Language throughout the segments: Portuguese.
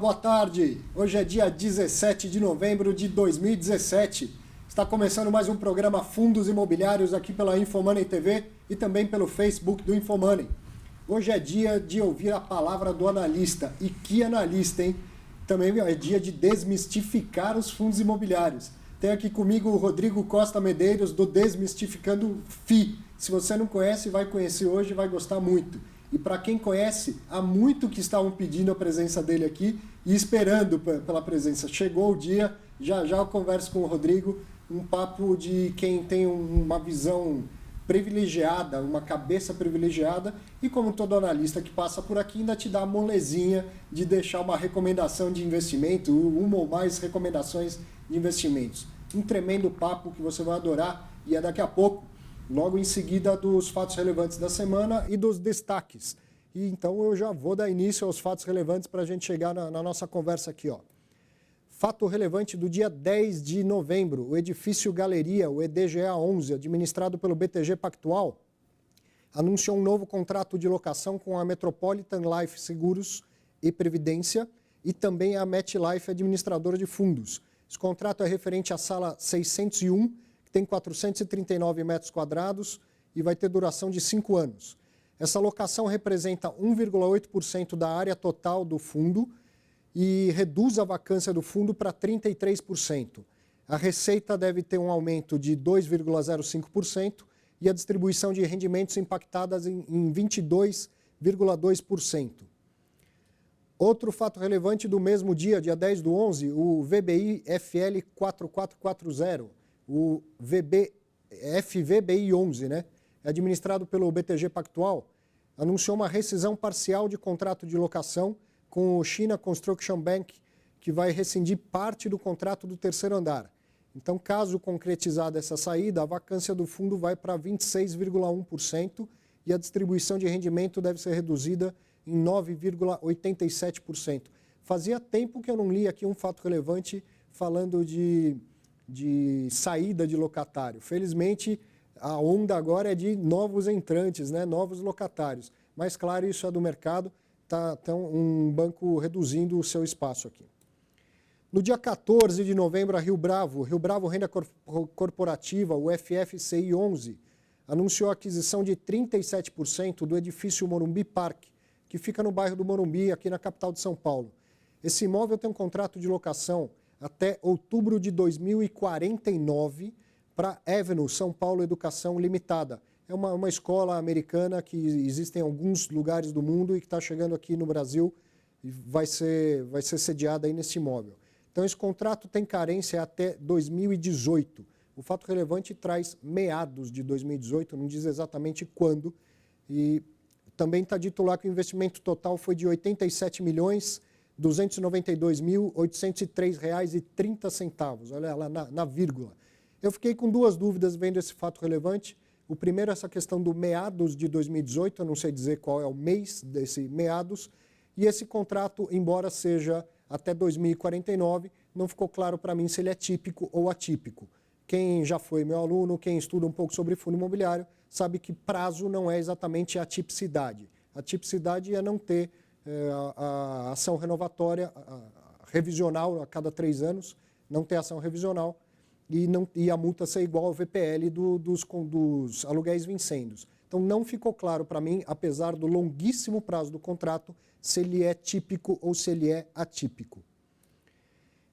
boa tarde. Hoje é dia 17 de novembro de 2017. Está começando mais um programa Fundos Imobiliários aqui pela Infomoney TV e também pelo Facebook do Infomoney. Hoje é dia de ouvir a palavra do analista. E que analista, hein? Também é dia de desmistificar os fundos imobiliários. Tem aqui comigo o Rodrigo Costa Medeiros, do Desmistificando FI. Se você não conhece, vai conhecer hoje e vai gostar muito. E para quem conhece, há muito que estavam pedindo a presença dele aqui e esperando pela presença. Chegou o dia, já eu converso com o Rodrigo, um papo de quem tem uma visão privilegiada, uma cabeça privilegiada, e como todo analista que passa por aqui, ainda te dá a molezinha de deixar uma recomendação de investimento, uma ou mais recomendações de investimentos. Um tremendo papo que você vai adorar, e é daqui a pouco, logo em seguida dos fatos relevantes da semana e dos destaques. E então eu já vou dar início aos fatos relevantes para a gente chegar na nossa conversa aqui. Fato relevante do dia 10 de novembro, o edifício Galeria, o EDGA 11, administrado pelo BTG Pactual, anunciou um novo contrato de locação com a Metropolitan Life Seguros e Previdência e também a MetLife, administradora de fundos. Esse contrato é referente à sala 601, tem 439 metros quadrados e vai ter duração de 5 anos. Essa locação representa 1,8% da área total do fundo e reduz a vacância do fundo para 33%. A receita deve ter um aumento de 2,05% e a distribuição de rendimentos impactadas em 22,2%. Outro fato relevante do mesmo dia, dia 10 do 11, o VBI FL 4440, o FVBI 11, né? Administrado pelo BTG Pactual, anunciou uma rescisão parcial de contrato de locação com o China Construction Bank, que vai rescindir parte do contrato do terceiro andar. Então, caso concretizada essa saída, a vacância do fundo vai para 26,1% e a distribuição de rendimento deve ser reduzida em 9,87%. Fazia tempo que eu não li aqui um fato relevante falando de saída de locatário. Felizmente, a onda agora é de novos entrantes, né? Novos locatários. Mas, claro, isso é do mercado, está um banco reduzindo o seu espaço aqui. No dia 14 de novembro, a Rio Bravo Renda Corporativa, o FFCI 11, anunciou a aquisição de 37% do edifício Morumbi Park, que fica no bairro do Morumbi, aqui na capital de São Paulo. Esse imóvel tem um contrato de locação até outubro de 2049 para Avenue São Paulo Educação Limitada. É uma escola americana que existe em alguns lugares do mundo e que está chegando aqui no Brasil e vai ser sediada aí nesse imóvel. Então, esse contrato tem carência até 2018. O fato relevante traz meados de 2018, não diz exatamente quando. E também está dito lá que o investimento total foi de R$ 87.292.803,30 reais. Olha lá na vírgula. Eu fiquei com duas dúvidas vendo esse fato relevante. O primeiro é essa questão do meados de 2018, eu não sei dizer qual é o mês desse meados. E esse contrato, embora seja até 2049, não ficou claro para mim se ele é típico ou atípico. Quem já foi meu aluno, quem estuda um pouco sobre fundo imobiliário, sabe que prazo não é exatamente a tipicidade. A tipicidade é não ter a ação renovatória, revisional a cada 3 anos, não ter ação revisional e a multa ser igual ao VPL dos aluguéis vincendos. Então não ficou claro para mim, apesar do longuíssimo prazo do contrato, se ele é típico ou se ele é atípico.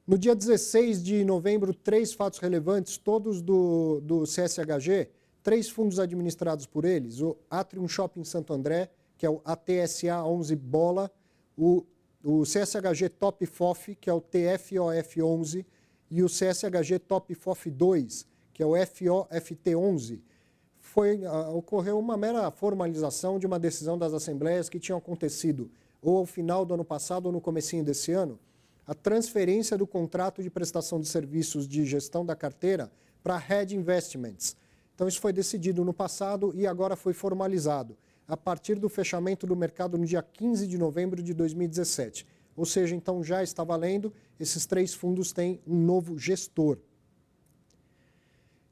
No dia 16 de novembro, 3 fatos relevantes, todos do CSHG, 3 fundos administrados por eles, o Atrium Shopping Santo André, que é o ATSA 11 Bola, o CSHG Top FOF, que é o TFOF 11, e o CSHG Top FOF 2, que é o FOFT 11. Ocorreu uma mera formalização de uma decisão das assembleias que tinham acontecido ou ao final do ano passado ou no comecinho desse ano, a transferência do contrato de prestação de serviços de gestão da carteira para a Head Investments. Então, isso foi decidido no passado e agora foi formalizado, a partir do fechamento do mercado no dia 15 de novembro de 2017. Ou seja, então já está valendo, esses 3 fundos têm um novo gestor.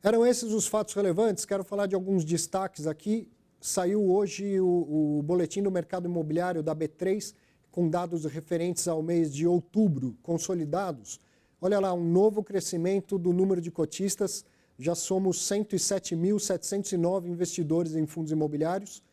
Eram esses os fatos relevantes, quero falar de alguns destaques aqui. Saiu hoje o boletim do mercado imobiliário da B3, com dados referentes ao mês de outubro consolidados, olha lá, um novo crescimento do número de cotistas. Já somos 107.709 investidores em fundos imobiliários,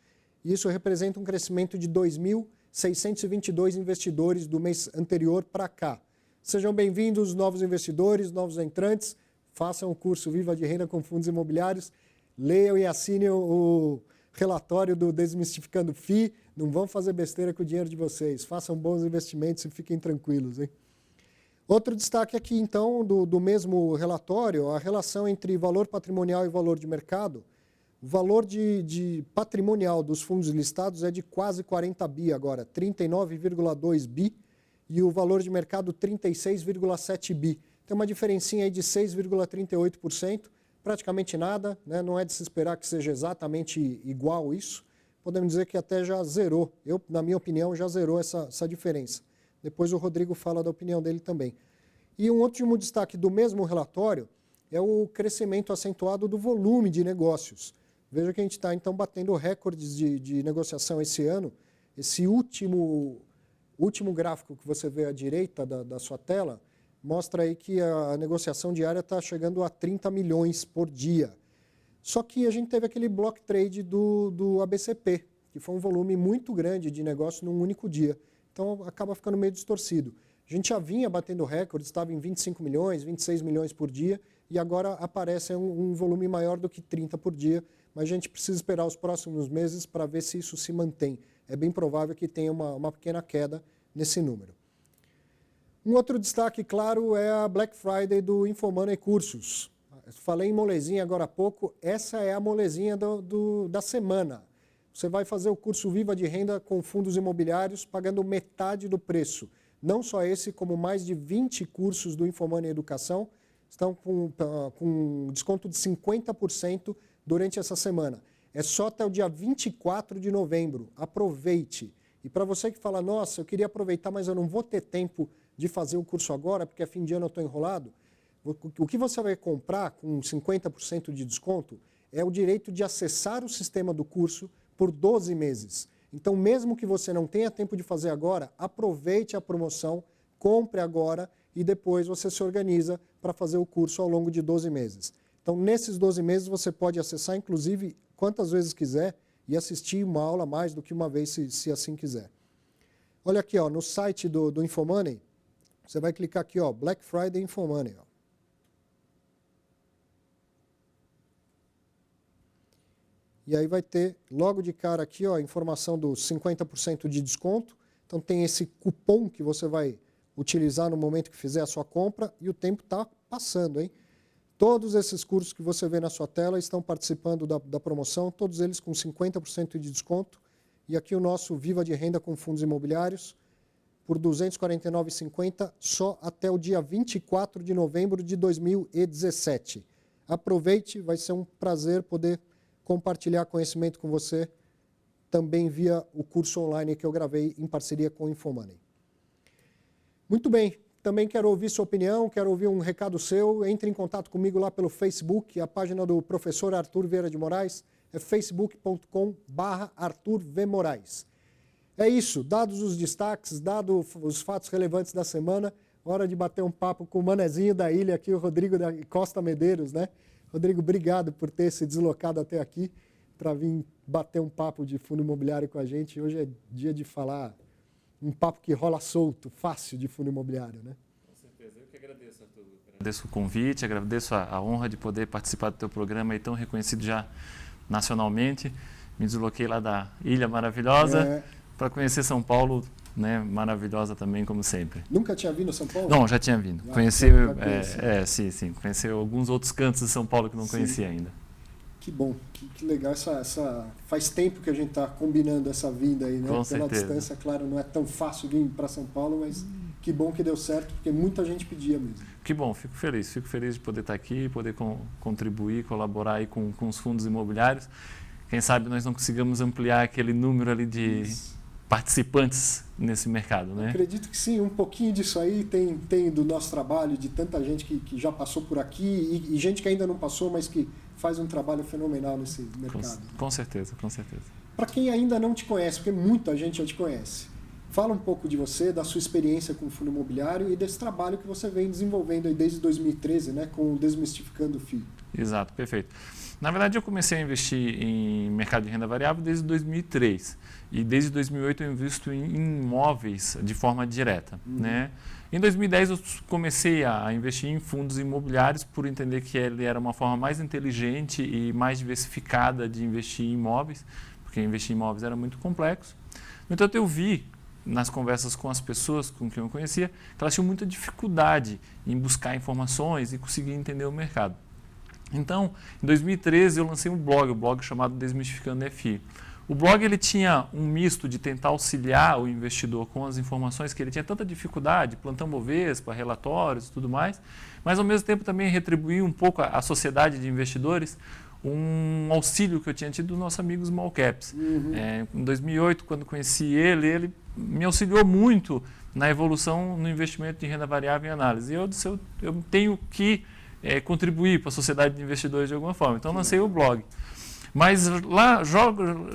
e isso representa um crescimento de 2.622 investidores do mês anterior para cá. Sejam bem-vindos, novos investidores, novos entrantes. Façam o curso Viva de Renda com Fundos Imobiliários. Leiam e assinem o relatório do Desmistificando FII. Não vão fazer besteira com o dinheiro de vocês. Façam bons investimentos e fiquem tranquilos, hein? Outro destaque aqui, então, do mesmo relatório, a relação entre valor patrimonial e valor de mercado. O valor de patrimonial dos fundos listados é de quase 40 bi agora, 39,2 bi, e o valor de mercado 36,7 bi. Tem uma diferencinha aí de 6,38%, praticamente nada, né? Não é de se esperar que seja exatamente igual isso. Podemos dizer que até já zerou, na minha opinião, já zerou essa diferença. Depois o Rodrigo fala da opinião dele também. E um último destaque do mesmo relatório é o crescimento acentuado do volume de negócios. Veja que a gente está, então, batendo recordes de negociação esse ano. Esse último gráfico que você vê à direita da sua tela mostra aí que a negociação diária está chegando a 30 milhões por dia. Só que a gente teve aquele block trade do ABCP, que foi um volume muito grande de negócio num único dia. Então, acaba ficando meio distorcido. A gente já vinha batendo recordes, estava em 25 milhões, 26 milhões por dia, e agora aparece um volume maior do que 30 por dia, mas a gente precisa esperar os próximos meses para ver se isso se mantém. É bem provável que tenha uma pequena queda nesse número. Um outro destaque, claro, é a Black Friday do Infomoney Cursos. Falei em molezinha agora há pouco, essa é a molezinha da semana. Você vai fazer o curso Viva de Renda com fundos imobiliários pagando metade do preço. Não só esse, como mais de 20 cursos do Infomoney Educação estão com desconto de 50% durante essa semana. É só até o dia 24 de novembro. Aproveite. E para você que fala, nossa, eu queria aproveitar, mas eu não vou ter tempo de fazer o curso agora, porque a fim de ano eu estou enrolado, o que você vai comprar com 50% de desconto é o direito de acessar o sistema do curso por 12 meses. Então, mesmo que você não tenha tempo de fazer agora, aproveite a promoção, compre agora e depois você se organiza para fazer o curso ao longo de 12 meses. Então, nesses 12 meses, você pode acessar, inclusive, quantas vezes quiser e assistir uma aula mais do que uma vez, se assim quiser. Olha aqui, ó, no site do Infomoney, você vai clicar aqui, ó, Black Friday Infomoney. Ó. E aí vai ter, logo de cara aqui, ó, a informação dos 50% de desconto. Então, tem esse cupom que você vai utilizar no momento que fizer a sua compra e o tempo está passando, hein? Todos esses cursos que você vê na sua tela estão participando da promoção, todos eles com 50% de desconto. E aqui o nosso Viva de Renda com Fundos Imobiliários, por R$ 249,50, só até o dia 24 de novembro de 2017. Aproveite, vai ser um prazer poder compartilhar conhecimento com você, também via o curso online que eu gravei em parceria com o Infomoney. Muito bem, também quero ouvir sua opinião, quero ouvir um recado seu, entre em contato comigo lá pelo Facebook, a página do professor Arthur Vieira de Moraes é facebook.com/Arthur V. Moraes. É isso, dados os destaques, dados os fatos relevantes da semana, hora de bater um papo com o manezinho da ilha aqui, o Rodrigo da Costa Medeiros, né? Rodrigo, obrigado por ter se deslocado até aqui para vir bater um papo de fundo imobiliário com a gente. Hoje é dia de falar um papo que rola solto, fácil de fundo imobiliário, né? Com certeza, eu que agradeço, Arthur. Agradeço o convite, agradeço a honra de poder participar do teu programa aí tão reconhecido já nacionalmente. Me desloquei lá da Ilha Maravilhosa para conhecer São Paulo, né, maravilhosa também, como sempre. Nunca tinha vindo a São Paulo? Não, já tinha vindo. Conheci, sim. Conheci alguns outros cantos de São Paulo que não conhecia ainda. Que bom, que legal. Faz tempo que a gente está combinando essa vinda aí, né? Com Pela certeza. distância, claro, não é tão fácil vir para São Paulo, mas que bom que deu certo, porque muita gente pedia mesmo. Que bom, fico feliz de poder estar aqui, poder contribuir, colaborar aí com os fundos imobiliários. Quem sabe nós não consigamos ampliar aquele número ali de participantes nesse mercado, né? Acredito que sim, um pouquinho disso aí tem do nosso trabalho, de tanta gente que já passou por aqui e gente que ainda não passou, mas que faz um trabalho fenomenal nesse mercado. Com certeza. Para quem ainda não te conhece, porque muita gente já te conhece, Fala um pouco de você, da sua experiência com o fundo imobiliário e desse trabalho que você vem desenvolvendo aí desde 2013, né, com o Desmistificando o FII. Exato, perfeito. Na verdade, eu comecei a investir em mercado de renda variável desde 2003. E desde 2008 eu invisto em imóveis de forma direta. Né? Em 2010 eu comecei a investir em fundos imobiliários por entender que ele era uma forma mais inteligente e mais diversificada de investir em imóveis, porque investir em imóveis era muito complexo. No entanto, eu vi nas conversas com as pessoas com quem eu conhecia que elas tinham muita dificuldade em buscar informações e conseguir entender o mercado. Então, em 2013 eu lancei um blog chamado Desmistificando FI. O blog ele tinha um misto de tentar auxiliar o investidor com as informações que ele tinha tanta dificuldade, plantão Bovespa, relatórios e tudo mais, mas ao mesmo tempo também retribuir um pouco à sociedade de investidores um auxílio que eu tinha tido do nosso amigo Small Caps. Em 2008, quando conheci ele me auxiliou muito na evolução no investimento de renda variável em análise. E eu disse, eu tenho que contribuir para a sociedade de investidores de alguma forma. Então, lancei o blog. Mas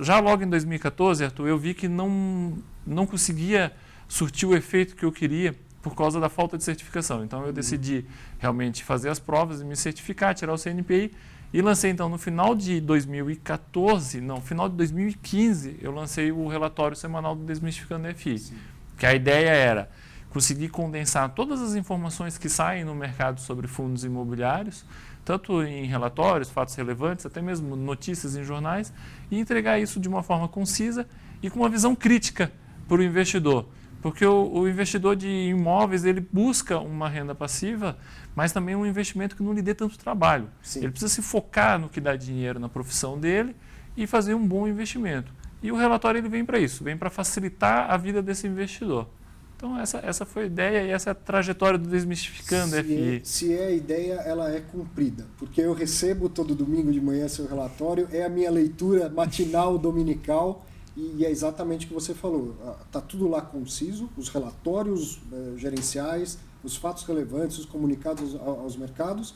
já logo em 2014, Arthur, eu vi que não conseguia surtir o efeito que eu queria por causa da falta de certificação. Então, eu decidi realmente fazer as provas e me certificar, tirar o CNPI. E lancei, então, no final de 2015, eu lancei o relatório semanal do Desmistificando FI. Sim. Que a ideia era conseguir condensar todas as informações que saem no mercado sobre fundos imobiliários, tanto em relatórios, fatos relevantes, até mesmo notícias em jornais, e entregar isso de uma forma concisa e com uma visão crítica para o investidor. Porque o investidor de imóveis, ele busca uma renda passiva, mas também um investimento que não lhe dê tanto trabalho. Sim. Ele precisa se focar no que dá dinheiro na profissão dele e fazer um bom investimento. E o relatório ele vem para isso, vem para facilitar a vida desse investidor. Então essa foi a ideia e essa é a trajetória do Desmistificando FI. Se é a ideia, ela é cumprida. Porque eu recebo todo domingo de manhã seu relatório, é a minha leitura matinal, dominical, e é exatamente o que você falou. Está tudo lá conciso, os relatórios gerenciais, os fatos relevantes, os comunicados aos mercados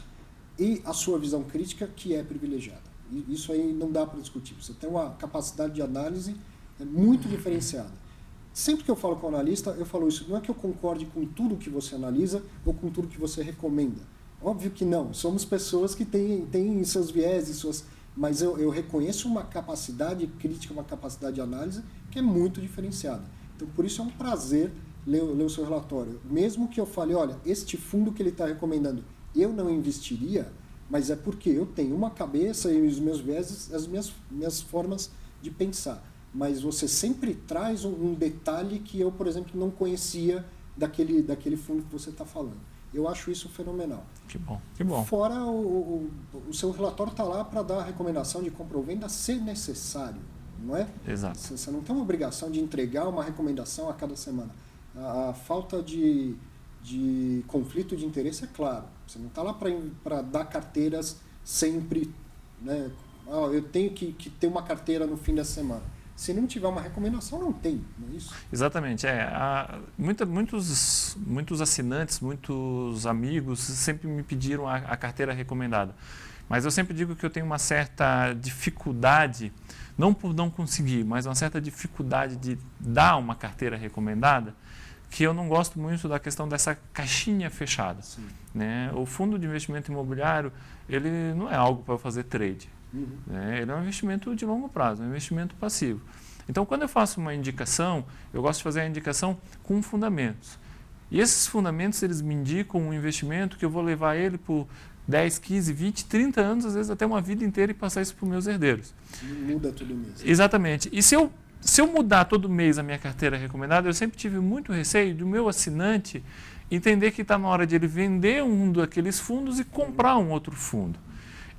e a sua visão crítica, que é privilegiada. E isso aí não dá para discutir. Você tem uma capacidade de análise muito diferenciada. Sempre que eu falo com o analista, eu falo isso. Não é que eu concorde com tudo que você analisa ou com tudo que você recomenda. Óbvio que não. Somos pessoas que têm seus vieses, mas eu reconheço uma capacidade crítica, uma capacidade de análise que é muito diferenciada. Então, por isso é um prazer ler o seu relatório. Mesmo que eu fale, olha, este fundo que ele está recomendando, eu não investiria, mas é porque eu tenho uma cabeça e os meus vieses, as minhas formas de pensar. Mas você sempre traz um detalhe que eu, por exemplo, não conhecia daquele fundo que você está falando. Eu acho isso fenomenal. Que bom, que bom. Fora o seu relatório está lá para dar a recomendação de compra ou venda se necessário, não é? Exato. Você não tem uma obrigação de entregar uma recomendação a cada semana. A falta de conflito de interesse é claro. Você não está lá para dar carteiras sempre, né? Eu tenho que ter uma carteira no fim da semana. Se não tiver uma recomendação, não tem, não é isso? Exatamente. Muitos assinantes, muitos amigos sempre me pediram a carteira recomendada. Mas eu sempre digo que eu tenho uma certa dificuldade, não por não conseguir, mas uma certa dificuldade de dar uma carteira recomendada, que eu não gosto muito da questão dessa caixinha fechada. Né? O fundo de investimento imobiliário, ele não é algo para fazer trade. Ele é um investimento de longo prazo, um investimento passivo. Então, quando eu faço uma indicação, eu gosto de fazer a indicação com fundamentos. E esses fundamentos, eles me indicam um investimento que eu vou levar ele por 10, 15, 20, 30 anos, às vezes até uma vida inteira e passar isso para os meus herdeiros. Muda todo mês. Exatamente. E se eu mudar todo mês a minha carteira recomendada, eu sempre tive muito receio do meu assinante entender que está na hora de ele vender um daqueles fundos e comprar um outro fundo.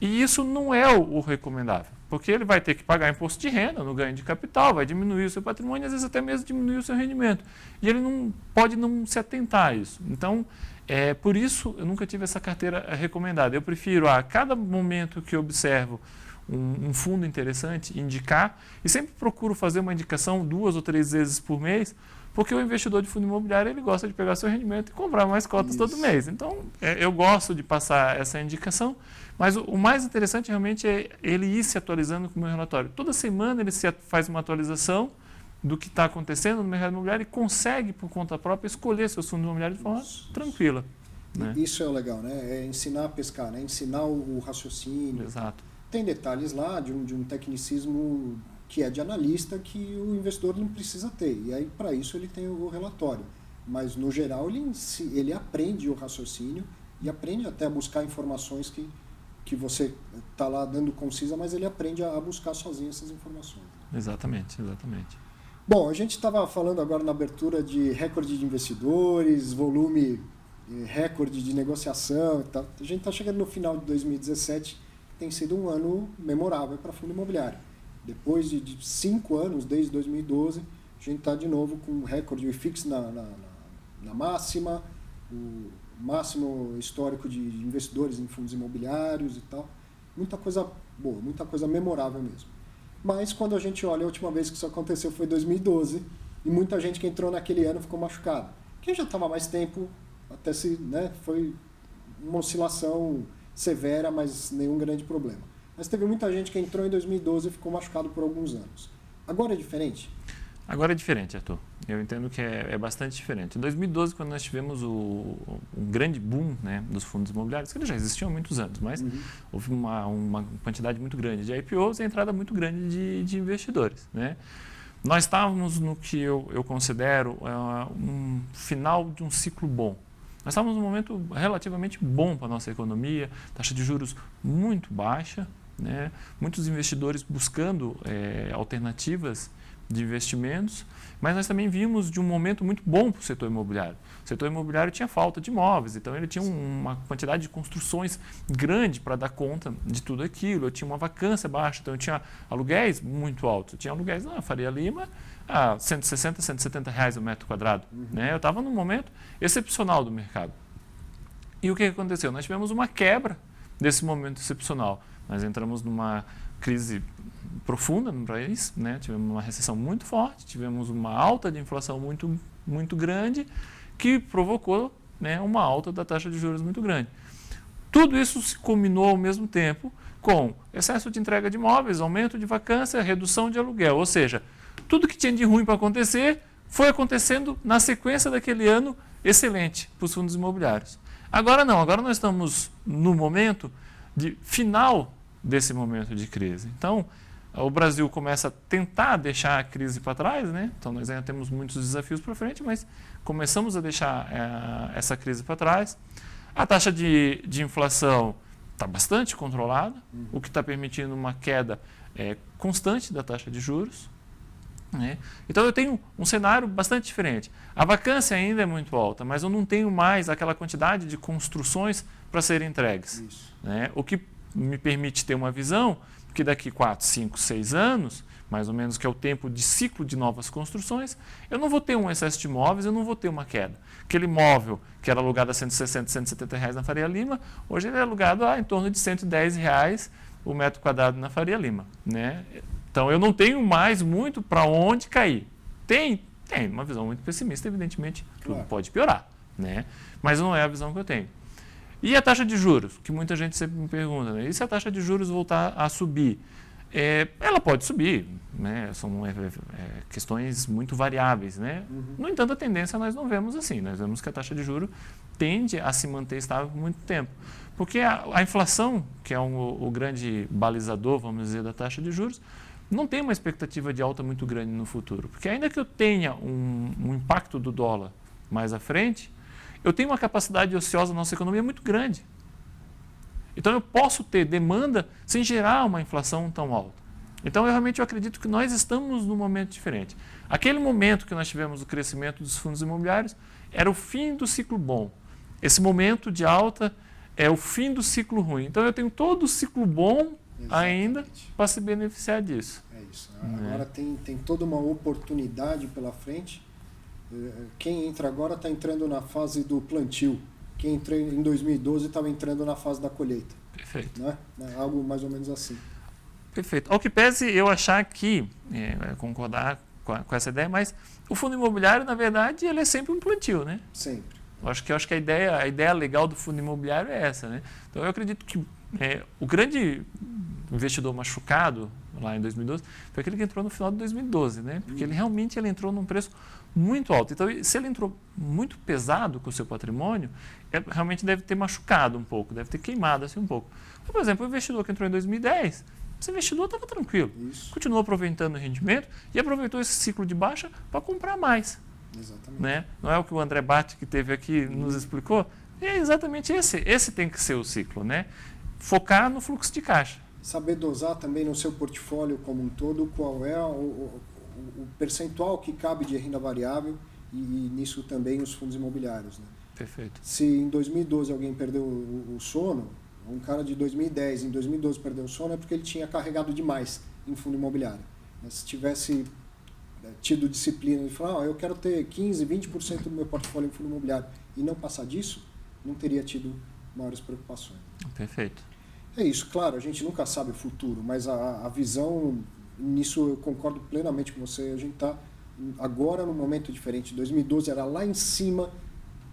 E isso não é o recomendável, porque ele vai ter que pagar imposto de renda no ganho de capital, vai diminuir o seu patrimônio, às vezes até mesmo diminuir o seu rendimento. E ele não pode não se atentar a isso. Então, por isso, eu nunca tive essa carteira recomendada. Eu prefiro, a cada momento que eu observo um fundo interessante, indicar, e sempre procuro fazer uma indicação 2 ou 3 vezes por mês, porque o investidor de fundo imobiliário ele gosta de pegar seu rendimento e comprar mais cotas todo mês. Então, eu gosto de passar essa indicação, mas o mais interessante realmente é ele ir se atualizando com o meu relatório. Toda semana ele faz uma atualização do que está acontecendo no mercado imobiliário e consegue, por conta própria, escolher seus fundos imobiliários de forma tranquila. Né? Isso é legal, né? É ensinar a pescar, né? Ensinar o raciocínio. Exato. Tem detalhes lá de um tecnicismo que é de analista que o investidor não precisa ter. E aí, para isso, ele tem o relatório. Mas, no geral, ele aprende o raciocínio e aprende até a buscar informações que você está lá dando concisa, mas ele aprende a buscar sozinho essas informações. Exatamente, exatamente. Bom, a gente estava falando agora na abertura de recorde de investidores, volume recorde de negociação e tal. A gente está chegando no final de 2017, tem sido um ano memorável para fundo imobiliário. Depois de 5 anos, desde 2012, a gente está de novo com um recorde, o IFIX na máxima, o máximo histórico de investidores em fundos imobiliários e tal. Muita coisa boa, muita coisa memorável mesmo. Mas quando a gente olha, a última vez que isso aconteceu foi em 2012 e muita gente que entrou naquele ano ficou machucada. Quem já estava mais tempo, até foi uma oscilação severa, mas nenhum grande problema. Mas teve muita gente que entrou em 2012 e ficou machucado por alguns anos. Agora é diferente? Agora é diferente, Arthur. Eu entendo que é bastante diferente. Em 2012, quando nós tivemos um grande boom, né, dos fundos imobiliários, que eles já existiam há muitos anos, mas houve uma quantidade muito grande de IPOs e a entrada muito grande de investidores. Né? Nós estávamos no que eu considero um final de um ciclo bom. Nós estávamos num momento relativamente bom para a nossa economia, taxa de juros muito baixa, né? Muitos investidores buscando alternativas de investimentos, mas nós também vimos de um momento muito bom para o setor imobiliário. O setor imobiliário tinha falta de imóveis, então ele tinha uma quantidade de construções grande para dar conta de tudo aquilo. Eu tinha uma vacância baixa, então eu tinha aluguéis muito altos. Eu tinha aluguéis na Faria Lima a 160, 170 reais o metro quadrado. Né? Eu estava num momento excepcional do mercado. E o que aconteceu? Nós tivemos uma quebra desse momento excepcional. Nós entramos numa crise profunda no país, né? Tivemos uma recessão muito forte, tivemos uma alta de inflação muito, muito grande, que provocou, né, uma alta da taxa de juros muito grande. Tudo isso se combinou ao mesmo tempo com excesso de entrega de imóveis, aumento de vacância, redução de aluguel, ou seja, tudo que tinha de ruim para acontecer foi acontecendo na sequência daquele ano excelente para os fundos imobiliários. Agora não, agora nós estamos no momento de final desse momento de crise. Então, o Brasil começa a tentar deixar a crise para trás, né? Então nós ainda temos muitos desafios para frente, mas começamos a deixar essa crise para trás. A taxa de inflação está bastante controlada, o que está permitindo uma queda constante da taxa de juros. Né? Então eu tenho um cenário bastante diferente. A vacância ainda é muito alta, mas eu não tenho mais aquela quantidade de construções para serem entregues. Né? O que me permite ter uma visão que daqui 4, 5, 6 anos, mais ou menos que é o tempo de ciclo de novas construções, eu não vou ter um excesso de imóveis, eu não vou ter uma queda. Aquele imóvel que era alugado a 160, 170 reais na Faria Lima, hoje ele é alugado em torno de 110 reais o metro quadrado na Faria Lima. Né? Então eu não tenho mais muito para onde cair. Tem uma visão muito pessimista, evidentemente, tudo pode piorar. Né? Mas não é a visão que eu tenho. E a taxa de juros, que muita gente sempre me pergunta, né? E se a taxa de juros voltar a subir? Ela pode subir, né? São questões muito variáveis. Né? No entanto, a tendência nós não vemos assim. Nós vemos que a taxa de juros tende a se manter estável por muito tempo. Porque a inflação, que é o grande balizador, vamos dizer, da taxa de juros, não tem uma expectativa de alta muito grande no futuro. Porque ainda que eu tenha um impacto do dólar mais à frente, eu tenho uma capacidade ociosa na nossa economia muito grande. Então eu posso ter demanda sem gerar uma inflação tão alta. Então eu acredito que nós estamos num momento diferente. Aquele momento que nós tivemos o crescimento dos fundos imobiliários era o fim do ciclo bom. Esse momento de alta é o fim do ciclo ruim. Então eu tenho todo o ciclo bom ainda para se beneficiar disso. É isso. Agora tem toda uma oportunidade pela frente. Quem entra agora está entrando na fase do plantio. Quem entrou em 2012 estava entrando na fase da colheita. Perfeito. Né? Algo mais ou menos assim. Perfeito. Ao que pese eu achar que, concordar com essa ideia, mas o fundo imobiliário, na verdade, ele é sempre um plantio, né? Sempre. Eu acho que a ideia legal do fundo imobiliário é essa, né? Então eu acredito que o grande investidor machucado lá em 2012, foi aquele que entrou no final de 2012, né? Porque ele realmente entrou num preço muito alto. Então, se ele entrou muito pesado com o seu patrimônio, realmente deve ter machucado um pouco, deve ter queimado assim um pouco. Mas, por exemplo, o investidor que entrou em 2010, esse investidor estava tranquilo, continuou aproveitando o rendimento e aproveitou esse ciclo de baixa para comprar mais. Exatamente. Né? Não é o que o André Batti, que teve aqui, nos explicou? E é exatamente esse. Esse tem que ser o ciclo, né? Focar no fluxo de caixa. Saber dosar também no seu portfólio como um todo qual é o percentual que cabe de renda variável e nisso também os fundos imobiliários. Né? Perfeito. Se em 2012 alguém perdeu o sono, um cara de 2010 em 2012 perdeu o sono é porque ele tinha carregado demais em fundo imobiliário. Se tivesse tido disciplina de falar, eu quero ter 15%, 20% do meu portfólio em fundo imobiliário e não passar disso, não teria tido maiores preocupações. Perfeito. É isso, claro, a gente nunca sabe o futuro, mas a visão, nisso eu concordo plenamente com você, a gente está agora num momento diferente. 2012 era lá em cima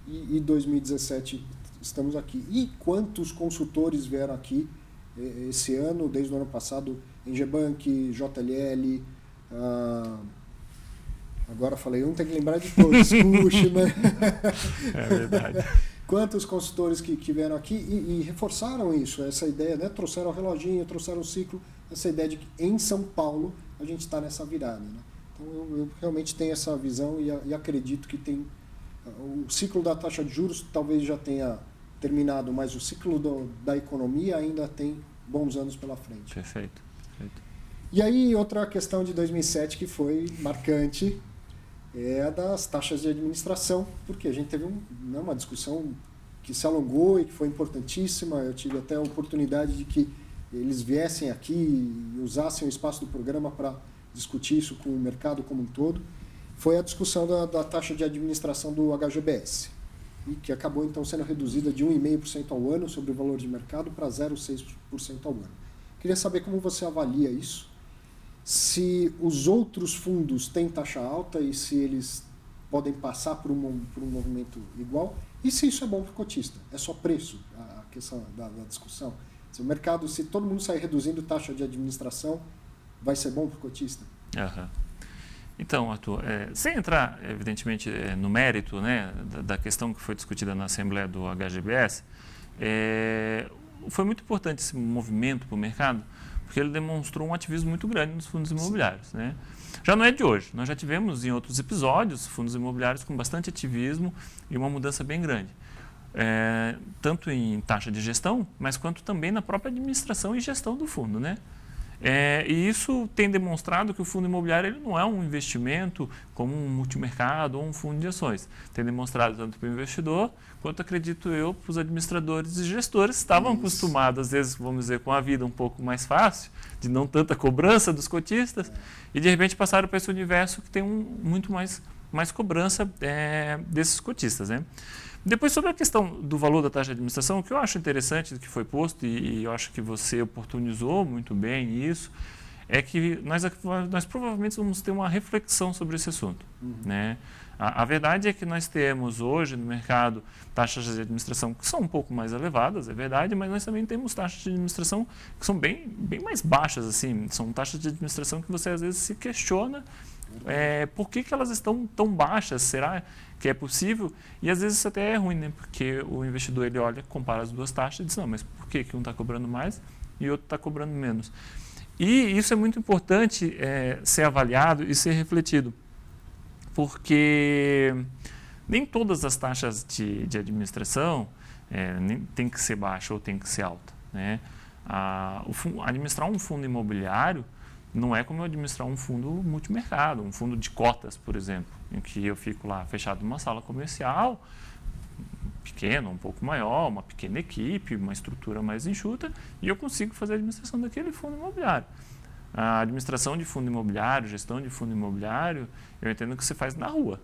e 2017 estamos aqui. E quantos consultores vieram aqui esse ano, desde o ano passado, Engebank, JLL, agora falei, eu não tenho que lembrar de todos, Cushman. É verdade. Quantos consultores que vieram aqui e reforçaram isso, essa ideia, né? Trouxeram o reloginho, trouxeram o ciclo, essa ideia de que em São Paulo a gente está nessa virada. Né? Então eu realmente tenho essa visão e acredito que tem o ciclo da taxa de juros talvez já tenha terminado, mas o ciclo da economia ainda tem bons anos pela frente. Perfeito. E aí outra questão de 2007 que foi marcante, é a das taxas de administração, porque a gente teve uma discussão que se alongou e que foi importantíssima. Eu tive até a oportunidade de que eles viessem aqui e usassem o espaço do programa para discutir isso com o mercado como um todo. Foi a discussão da taxa de administração do HGBS, e que acabou então sendo reduzida de 1,5% ao ano sobre o valor de mercado para 0,6% ao ano. Queria saber como você avalia isso, se os outros fundos têm taxa alta e se eles podem passar por um movimento igual, e se isso é bom para o cotista. É só preço a questão da discussão. Se o mercado, se todo mundo sair reduzindo taxa de administração, vai ser bom para o cotista? Uhum. Então, Arthur, sem entrar, evidentemente, no mérito, né, da questão que foi discutida na Assembleia do HGBS, foi muito importante esse movimento para o mercado, porque ele demonstrou um ativismo muito grande nos fundos imobiliários. Né? Já não é de hoje, nós já tivemos em outros episódios fundos imobiliários com bastante ativismo e uma mudança bem grande. Tanto em taxa de gestão, mas quanto também na própria administração e gestão do fundo. Né? E isso tem demonstrado que o fundo imobiliário ele não é um investimento como um multimercado ou um fundo de ações. Tem demonstrado tanto para o investidor, quanto, acredito eu, para os administradores e gestores que estavam acostumados, às vezes, vamos dizer, com a vida um pouco mais fácil, de não tanta cobrança dos cotistas, e de repente passaram para esse universo que tem muito mais cobrança desses cotistas. Né? Depois, sobre a questão do valor da taxa de administração, o que eu acho interessante do que foi posto, e eu acho que você oportunizou muito bem isso, é que nós provavelmente vamos ter uma reflexão sobre esse assunto. Né? A verdade é que nós temos hoje no mercado taxas de administração que são um pouco mais elevadas, é verdade, mas nós também temos taxas de administração que são bem mais baixas. Assim. São taxas de administração que você às vezes se questiona por que elas estão tão baixas, será que é possível? E às vezes isso até é ruim, né? Porque o investidor ele olha, compara as duas taxas e diz, não, mas por que um está cobrando mais e o outro está cobrando menos? E isso é muito importante ser avaliado e ser refletido, porque nem todas as taxas de administração tem que ser baixa ou tem que ser alta. Né? Administrar um fundo imobiliário não é como eu administrar um fundo multimercado, um fundo de cotas, por exemplo, em que eu fico lá fechado numa sala comercial, pequena, um pouco maior, uma pequena equipe, uma estrutura mais enxuta, e eu consigo fazer a administração daquele fundo imobiliário. A administração de fundo imobiliário, gestão de fundo imobiliário, eu entendo que você faz na rua.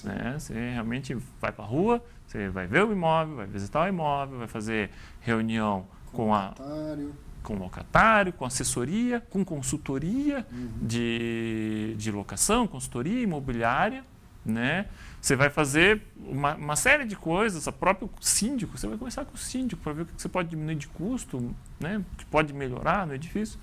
Né? Você realmente vai para a rua, você vai ver o imóvel, vai visitar o imóvel, vai fazer reunião com o locatário, com assessoria, com consultoria de locação, consultoria imobiliária. Né? Você vai fazer uma série de coisas, o próprio síndico, você vai conversar com o síndico para ver o que você pode diminuir de custo, né? O que pode melhorar no edifício.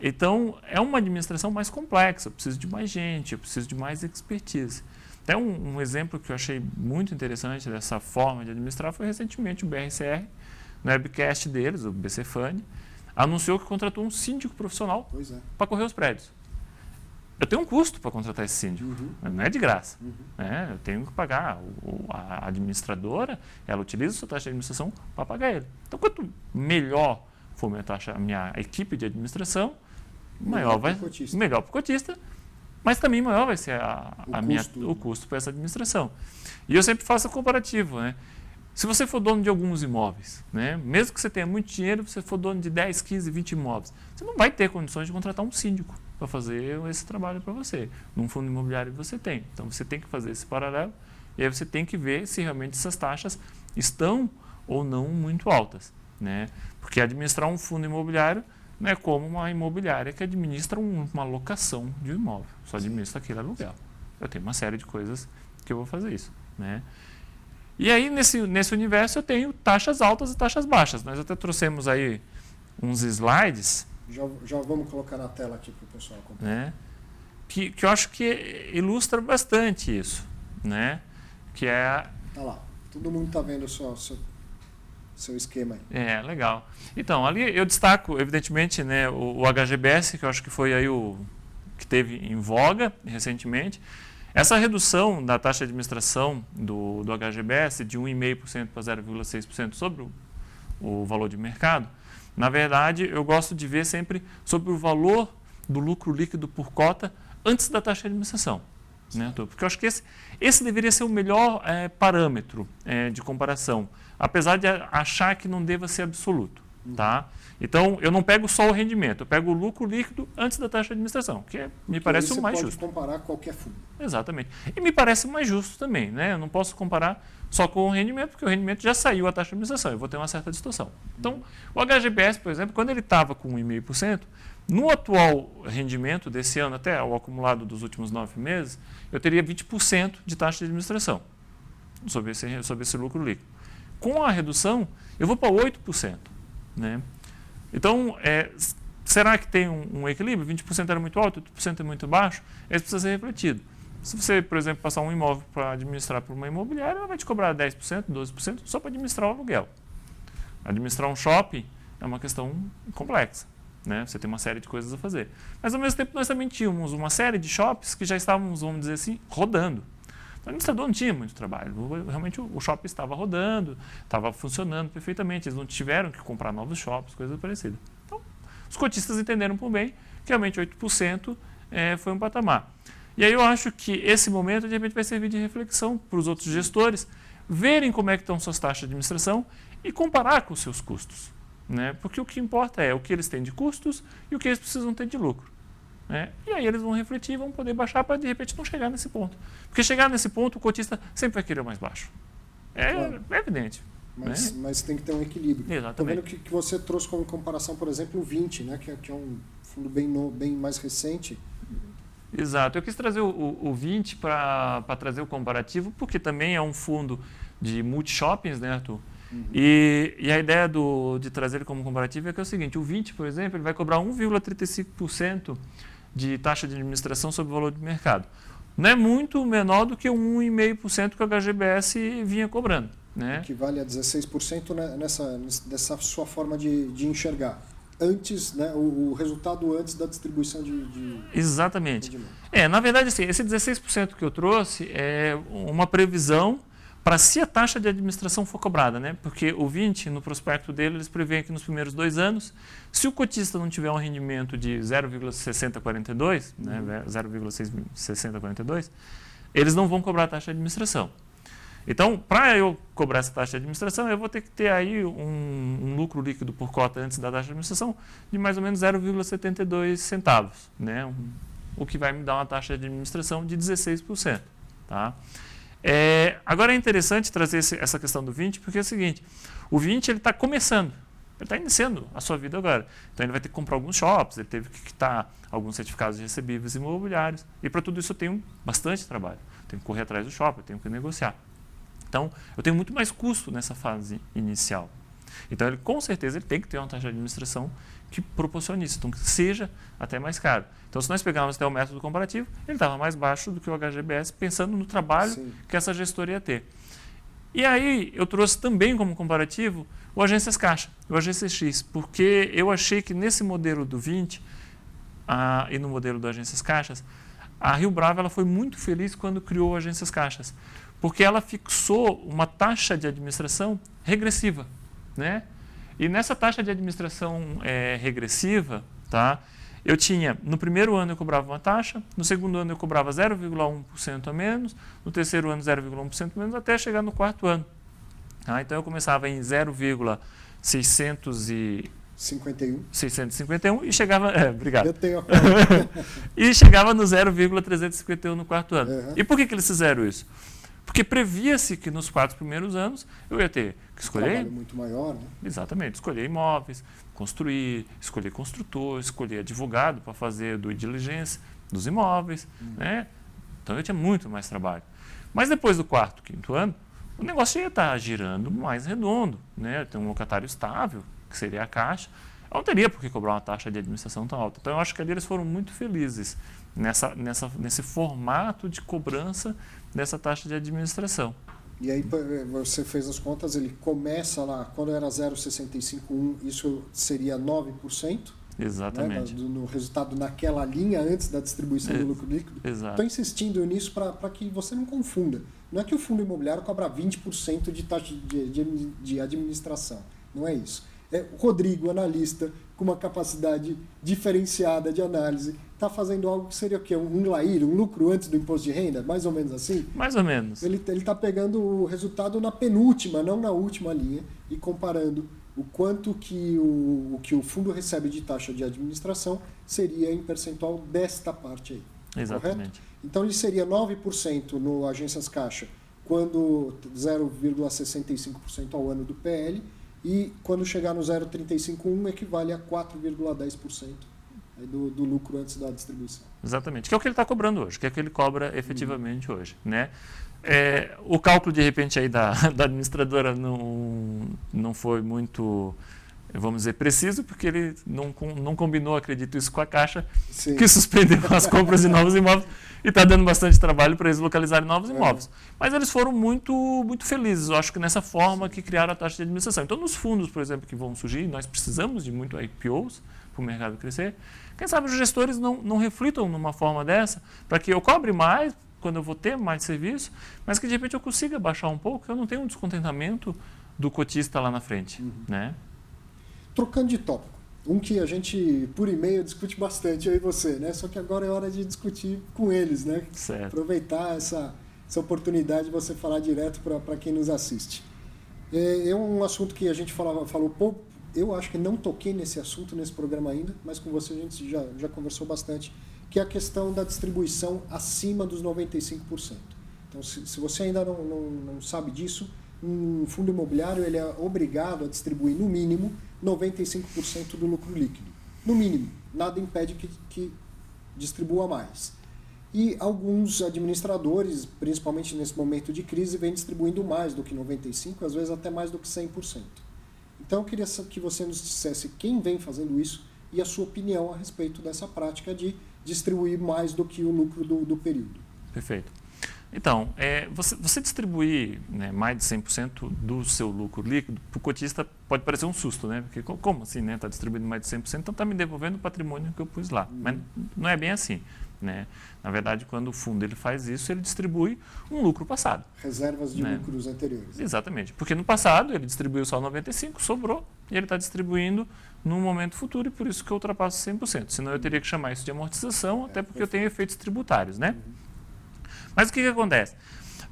Então, é uma administração mais complexa, eu preciso de mais gente, eu preciso de mais expertise. Até um exemplo que eu achei muito interessante dessa forma de administrar foi recentemente o BRCR, no webcast deles, o BC Fund, anunciou que contratou um síndico profissional para correr os prédios. Eu tenho um custo para contratar esse síndico, não é de graça. Né? Eu tenho que pagar. A administradora, ela utiliza a sua taxa de administração para pagar ele. Então, quanto melhor for a minha equipe de administração, melhor para o cotista, mas também maior vai ser o custo para essa administração. E eu sempre faço o comparativo. Né? Se você for dono de alguns imóveis, né? Mesmo que você tenha muito dinheiro, você for dono de 10, 15, 20 imóveis, você não vai ter condições de contratar um síndico para fazer esse trabalho para você. Num fundo imobiliário você tem. Então você tem que fazer esse paralelo e aí você tem que ver se realmente essas taxas estão ou não muito altas. Né? Porque administrar um fundo imobiliário não é como uma imobiliária que administra uma locação de um imóvel. Só administra aquele aluguel. Eu tenho uma série de coisas que eu vou fazer isso. Né? E aí, nesse universo, eu tenho taxas altas e taxas baixas. Nós até trouxemos aí uns slides. Já vamos colocar na tela aqui para o pessoal acompanhar. Né? Que eu acho que ilustra bastante isso. Né? Que é... Tá lá. Todo mundo está vendo o seu esquema aí. Legal. Então, ali eu destaco, evidentemente, né, o HGBS, que eu acho que foi aí o que teve em voga recentemente. Essa redução da taxa de administração do HGBS de 1,5% para 0,6% sobre o valor de mercado, na verdade, eu gosto de ver sempre sobre o valor do lucro líquido por cota antes da taxa de administração. Né? Porque eu acho que esse deveria ser o melhor parâmetro de comparação, apesar de achar que não deva ser absoluto. Tá? Então, eu não pego só o rendimento, eu pego o lucro líquido antes da taxa de administração, que me parece o mais justo. Você pode comparar qualquer fundo. Exatamente. E me parece mais justo também. Né? Eu não posso comparar só com o rendimento, porque o rendimento já saiu a taxa de administração, eu vou ter uma certa distorção. Então, o HGBS, por exemplo, quando ele estava com 1,5%, no atual rendimento desse ano, até o acumulado dos últimos 9 meses, eu teria 20% de taxa de administração sobre esse lucro líquido. Com a redução, eu vou para 8%. Né? Então, será que tem um equilíbrio? 20% era muito alto, 8% é muito baixo? Isso precisa ser refletido. Se você, por exemplo, passar um imóvel para administrar por uma imobiliária, ela vai te cobrar 10%, 12% só para administrar o aluguel. Administrar um shopping é uma questão complexa. Né? Você tem uma série de coisas a fazer. Mas, ao mesmo tempo, nós também tínhamos uma série de shops que já estávamos, vamos dizer assim, rodando. O administrador não tinha muito trabalho. Realmente, o shopping estava rodando, estava funcionando perfeitamente. Eles não tiveram que comprar novos shops, coisas parecidas. Então, os cotistas entenderam por bem que realmente 8% foi um patamar. E aí eu acho que esse momento, de repente, vai servir de reflexão para os outros gestores, verem como é que estão suas taxas de administração e comparar com os seus custos. Né? Porque o que importa é o que eles têm de custos e o que eles precisam ter de lucro. Né? E aí eles vão refletir, vão poder baixar para, de repente, não chegar nesse ponto. Porque chegar nesse ponto, o cotista sempre vai querer o mais baixo. Claro. É evidente. Mas tem que ter um equilíbrio. Exatamente. Estou vendo que você trouxe como comparação, por exemplo, o 20, né? que é um fundo bem mais recente. Exato. Eu quis trazer o 20 para trazer o comparativo, porque também é um fundo de multi-shoppings, né, Arthur? E a ideia de trazer ele como comparativo é que é o seguinte, o 20, por exemplo, ele vai cobrar 1,35% de taxa de administração sobre o valor de mercado. Não é muito menor do que o 1,5% que o HGBS vinha cobrando. Né? Equivale a 16%, né, dessa sua forma de enxergar. Antes, né, o resultado antes da distribuição de Exatamente. Na verdade, assim, esse 16% que eu trouxe é uma previsão para se a taxa de administração for cobrada, né? Porque o 20, no prospecto dele, eles preveem que nos primeiros 2 anos, se o cotista não tiver um rendimento de 0,6042, né, 0,6042, eles não vão cobrar a taxa de administração. Então, para eu cobrar essa taxa de administração, eu vou ter que ter aí um lucro líquido por cota antes da taxa de administração de mais ou menos 0,72 centavos, né? O que vai me dar uma taxa de administração de 16%. Tá? Agora é interessante trazer essa questão do 20, porque é o seguinte, o 20 ele está começando, ele está iniciando a sua vida agora. Então ele vai ter que comprar alguns shops, ele teve que quitar alguns certificados de recebíveis imobiliários, e para tudo isso eu tenho bastante trabalho. Eu tenho que correr atrás do shopping, eu tenho que negociar. Então, eu tenho muito mais custo nessa fase inicial. Então, ele com certeza ele tem que ter uma taxa de administração que proporcione isso, então que seja até mais caro. Então, se nós pegarmos até o método comparativo, ele estava mais baixo do que o HGBS, pensando no trabalho Sim. que essa gestora ia ter. E aí, eu trouxe também como comparativo o Agências Caixa, o Agências X, porque eu achei que nesse modelo do 20 e no modelo do Agências Caixas, a Rio Bravo ela foi muito feliz quando criou o Agências Caixas, porque ela fixou uma taxa de administração regressiva, né? E nessa taxa de administração regressiva, tá? Eu tinha, no primeiro ano eu cobrava uma taxa, no segundo ano eu cobrava 0,1% a menos, no terceiro ano 0,1% a menos, até chegar no quarto ano. Tá? Então eu começava em 651 e chegava... obrigado. Eu tenho. E chegava no 0,351 no quarto ano. Uhum. E por que eles fizeram isso? Porque previa-se que nos 4 primeiros anos eu ia ter que escolher... Um trabalho muito maior, né? Exatamente. Escolher imóveis, construir, escolher construtor, escolher advogado para fazer due diligence dos imóveis. Né? Então eu tinha muito mais trabalho. Mas depois do 4º, 5º ano, o negócio ia estar girando mais redondo. Né? Tem um locatário estável, que seria a Caixa. Eu não teria por que cobrar uma taxa de administração tão alta. Então eu acho que ali eles foram muito felizes nesse formato de cobrança dessa taxa de administração. E aí você fez as contas, ele começa lá, quando era 0,651, isso seria 9%. Exatamente. Né, no resultado naquela linha antes da distribuição do lucro líquido. Exato. Estou insistindo nisso para que você não confunda. Não é que o fundo imobiliário cobra 20% de taxa de administração. Não é isso. O Rodrigo, analista, com uma capacidade diferenciada de análise, está fazendo algo que seria o quê? Um LAIR, um lucro antes do imposto de renda? Mais ou menos assim? Mais ou menos. Ele está pegando o resultado na penúltima, não na última linha, e comparando o quanto que o fundo recebe de taxa de administração seria em percentual desta parte aí. Exatamente. Correto? Então ele seria 9% no Agências Caixa, quando 0,65% ao ano do PL, e quando chegar no 0,351 equivale a 4,10% do lucro antes da distribuição. Exatamente, que é o que ele está cobrando hoje, que é o que ele cobra efetivamente hoje. Né? O cálculo, de repente, aí da administradora não foi muito, vamos dizer, preciso, porque ele não combinou, acredito isso, com a Caixa, Sim. que suspendeu as compras de novos imóveis e está dando bastante trabalho para eles localizarem novos imóveis. Mas eles foram muito, muito felizes, eu acho que nessa forma que criaram a taxa de administração. Então, nos fundos, por exemplo, que vão surgir, nós precisamos de muito IPOs para o mercado crescer. Quem sabe os gestores não reflitam numa forma dessa, para que eu cobre mais, quando eu vou ter mais serviço, mas que de repente eu consiga baixar um pouco, eu não tenho um descontentamento do cotista lá na frente. Né? Trocando de tópico, um que a gente, por e-mail, discute bastante, eu e você, né? Só que agora é hora de discutir com eles, né? Certo. Aproveitar essa oportunidade de você falar direto para quem nos assiste. É um assunto que a gente falou pouco, eu acho que não toquei nesse assunto nesse programa ainda, mas com você a gente já conversou bastante, que é a questão da distribuição acima dos 95%. Então, se você ainda não sabe disso, um fundo imobiliário ele é obrigado a distribuir, no mínimo, 95% do lucro líquido. No mínimo. Nada impede que distribua mais. E alguns administradores, principalmente nesse momento de crise, vêm distribuindo mais do que 95%, às vezes até mais do que 100%. Então, eu queria que você nos dissesse quem vem fazendo isso e a sua opinião a respeito dessa prática de distribuir mais do que o lucro do período. Perfeito. Então, você distribuir, né, mais de 100% do seu lucro líquido, para o cotista pode parecer um susto, né? Porque como assim, né? Está distribuindo mais de 100%, então está me devolvendo o patrimônio que eu pus lá. Mas não é bem assim. Né? Na verdade, quando o fundo ele faz isso, ele distribui um lucro passado. Reservas de lucros anteriores. Exatamente. Porque no passado ele distribuiu só 95%, sobrou, e ele está distribuindo no momento futuro, e por isso que eu ultrapasso 100%. Senão eu teria que chamar isso de amortização, até porque eu tenho efeitos tributários. Né? Mas o que acontece?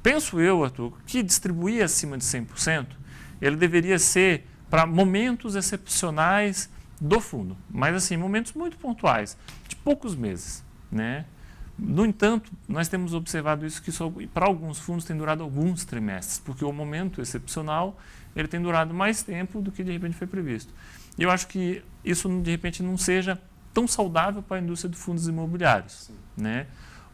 Penso eu, Arthur, que distribuir acima de 100%, ele deveria ser para momentos excepcionais do fundo. Mas assim, momentos muito pontuais, de poucos meses. Né? No entanto, nós temos observado isso que para alguns fundos tem durado alguns trimestres, porque o momento excepcional ele tem durado mais tempo do que de repente foi previsto. E eu acho que isso de repente não seja tão saudável para a indústria de fundos imobiliários. Né?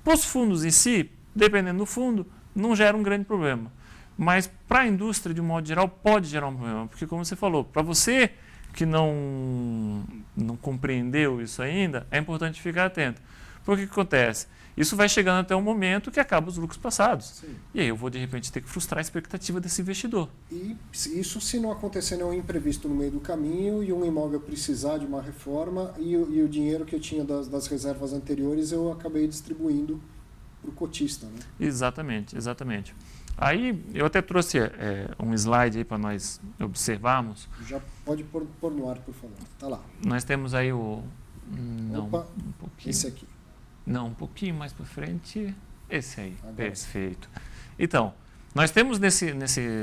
Os fundos em si, dependendo do fundo, não gera um grande problema. mas para a indústria, de um modo geral, pode gerar um problema. Porque, como você falou, para você que não compreendeu isso ainda, é importante ficar atento. Porque o que acontece? Isso vai chegando até um momento que acaba os lucros passados. Sim. E aí eu vou, de repente, ter que frustrar a expectativa desse investidor. E isso se não acontecer nenhum imprevisto no meio do caminho e um imóvel precisar de uma reforma e o dinheiro que eu tinha das reservas anteriores eu acabei distribuindo para o cotista. Né? Exatamente, exatamente. Aí eu até trouxe um slide aí para nós observarmos. Já pode pôr no ar, por favor. Tá lá. Nós temos aí o... Não, Opa, um pouquinho. Esse aqui. Não, um pouquinho mais para frente. Esse aí, agora. Perfeito. Então, nós temos nesse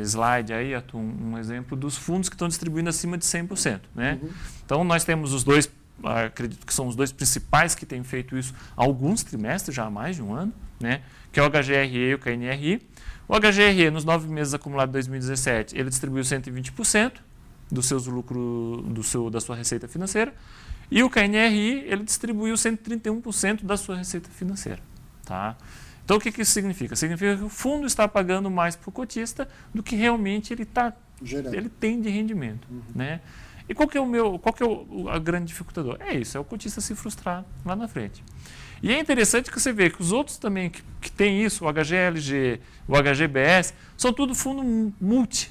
slide aí, Arthur, um exemplo dos fundos que estão distribuindo acima de 100%. Né? Uhum. Então, nós temos os dois, acredito que são os dois principais que têm feito isso há alguns trimestres, já há mais de um ano, né? Que é o HGRE e o KNRI. O HGRE, nos 9 meses acumulados de 2017, ele distribuiu 120% do seus lucros, da sua receita financeira. E o KNRI, ele distribuiu 131% da sua receita financeira. Tá? Então, o que isso significa? Significa que o fundo está pagando mais para o cotista do que realmente ele tem de rendimento. Uhum. Né? E qual que é a grande dificultador? É isso, é o cotista se frustrar lá na frente. E é interessante que você vê que os outros também que tem isso, o HGLG, o HGBS, são tudo fundo multi.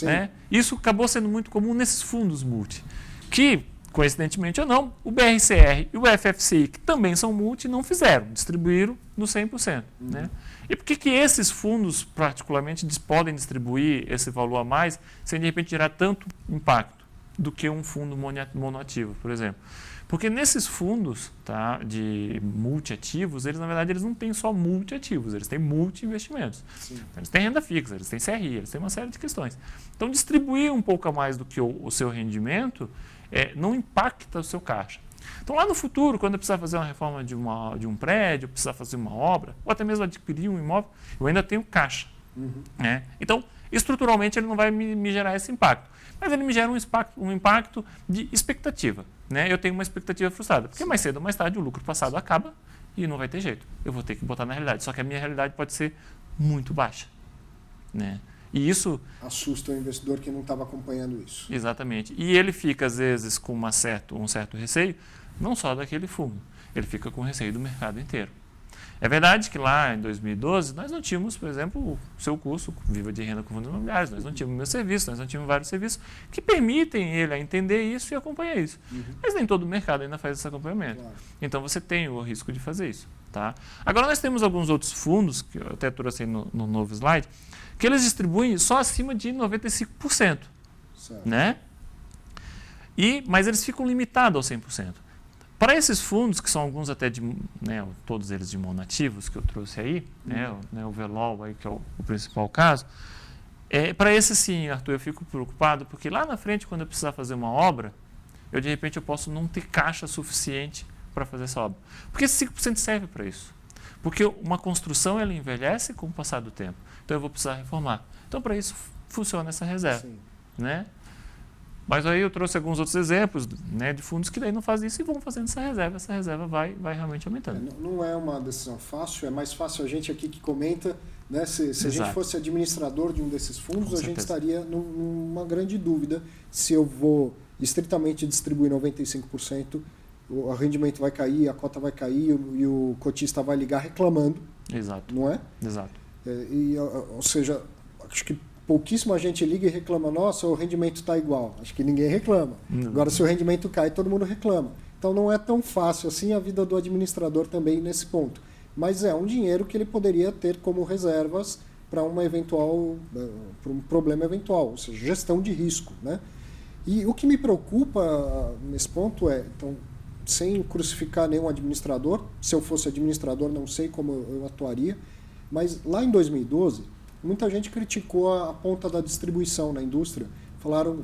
Né? Isso acabou sendo muito comum nesses fundos multi. Que, coincidentemente ou não, o BRCR e o FFCI, que também são multi, não fizeram, distribuíram no 100%. Uhum. Né? E por que esses fundos, particularmente, podem distribuir esse valor a mais sem, de repente, gerar tanto impacto do que um fundo monoativo, por exemplo? Porque nesses fundos, tá, de multiativos, eles na verdade eles não têm só multiativos, eles têm multi-investimentos. Eles têm renda fixa, eles têm CRI, eles têm uma série de questões. Então, distribuir um pouco a mais do que o seu rendimento não impacta o seu caixa. Então, lá no futuro, quando eu precisar fazer uma reforma de um prédio, precisar fazer uma obra, ou até mesmo adquirir um imóvel, eu ainda tenho caixa. Uhum. Né? Então, estruturalmente, ele não vai me gerar esse impacto. Mas ele me gera um impacto de expectativa. Né? Eu tenho uma expectativa frustrada. Porque mais cedo ou mais tarde o lucro passado acaba e não vai ter jeito. Eu vou ter que botar na realidade. Só que a minha realidade pode ser muito baixa. Né? E isso... assusta o investidor que não estava acompanhando isso. Exatamente. E ele fica, às vezes, com um certo receio, não só daquele fundo. Ele fica com receio do mercado inteiro. É verdade que lá em 2012 nós não tínhamos, por exemplo, o seu curso Viva de Renda com Fundos Imobiliários, nós não tínhamos o meu serviço, nós não tínhamos vários serviços que permitem ele a entender isso e acompanhar isso. Uhum. Mas nem todo o mercado ainda faz esse acompanhamento. Claro. Então você tem o risco de fazer isso. Tá? Agora nós temos alguns outros fundos, que eu até trouxe aí no novo slide, que eles distribuem só acima de 95%. Certo. Né? Mas eles ficam limitados ao 100%. Para esses fundos, que são alguns até todos eles de monoativos que eu trouxe aí, o VELOL aí, que é o principal caso, para esse sim, Arthur, eu fico preocupado, porque lá na frente, quando eu precisar fazer uma obra, de repente eu posso não ter caixa suficiente para fazer essa obra. Porque esse 5% serve para isso. Porque uma construção ela envelhece com o passar do tempo. Então eu vou precisar reformar. Então para isso funciona essa reserva. Sim. Né? Mas aí eu trouxe alguns outros exemplos, né, de fundos que daí não fazem isso e vão fazendo essa reserva vai realmente aumentando. Não é uma decisão fácil, é mais fácil a gente aqui que comenta, né, se a gente fosse administrador de um desses fundos, a gente estaria numa grande dúvida se eu vou estritamente distribuir 95%, o rendimento vai cair, a cota vai cair e o cotista vai ligar reclamando. Exato. Não é? Exato. Ou seja, acho que pouquíssima gente liga e reclama, nossa, o rendimento está igual. Acho que ninguém reclama. Agora, se o rendimento cai, todo mundo reclama. Então, não é tão fácil assim a vida do administrador também nesse ponto. Mas é um dinheiro que ele poderia ter como reservas para para um problema eventual, ou seja, gestão de risco. Né? E o que me preocupa nesse ponto então, sem crucificar nenhum administrador, se eu fosse administrador, não sei como eu atuaria, mas lá em 2012, muita gente criticou a ponta da distribuição na indústria,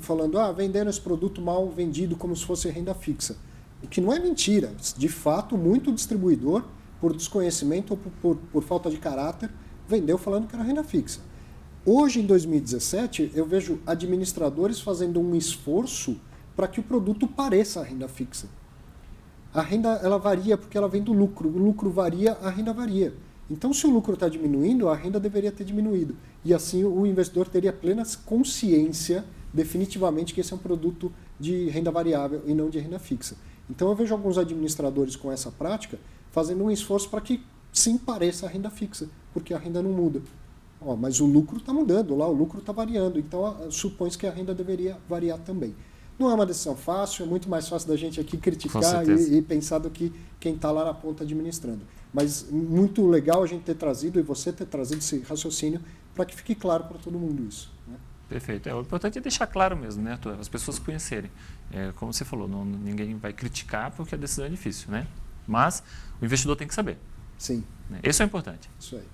falando, vendendo esse produto mal vendido como se fosse renda fixa. O que não é mentira. De fato, muito distribuidor, por desconhecimento ou por falta de caráter, vendeu falando que era renda fixa. Hoje, em 2017, eu vejo administradores fazendo um esforço para que o produto pareça renda fixa. A renda ela varia porque ela vem do lucro. O lucro varia, a renda varia. Então, se o lucro está diminuindo, a renda deveria ter diminuído. E assim o investidor teria plena consciência, definitivamente, que esse é um produto de renda variável e não de renda fixa. Então, eu vejo alguns administradores com essa prática fazendo um esforço para que sim pareça a renda fixa, porque a renda não muda. Mas o lucro está mudando, lá o lucro está variando, então supõe-se que a renda deveria variar também. Não é uma decisão fácil, é muito mais fácil da gente aqui criticar e pensar do que quem está lá na ponta administrando. Mas muito legal a gente ter trazido e você ter trazido esse raciocínio para que fique claro para todo mundo isso. Né? Perfeito. O importante é deixar claro mesmo, né, Arthur? As pessoas conhecerem. Como você falou, ninguém vai criticar porque a decisão é difícil, né? Mas o investidor tem que saber. Sim. Isso é importante. Isso aí.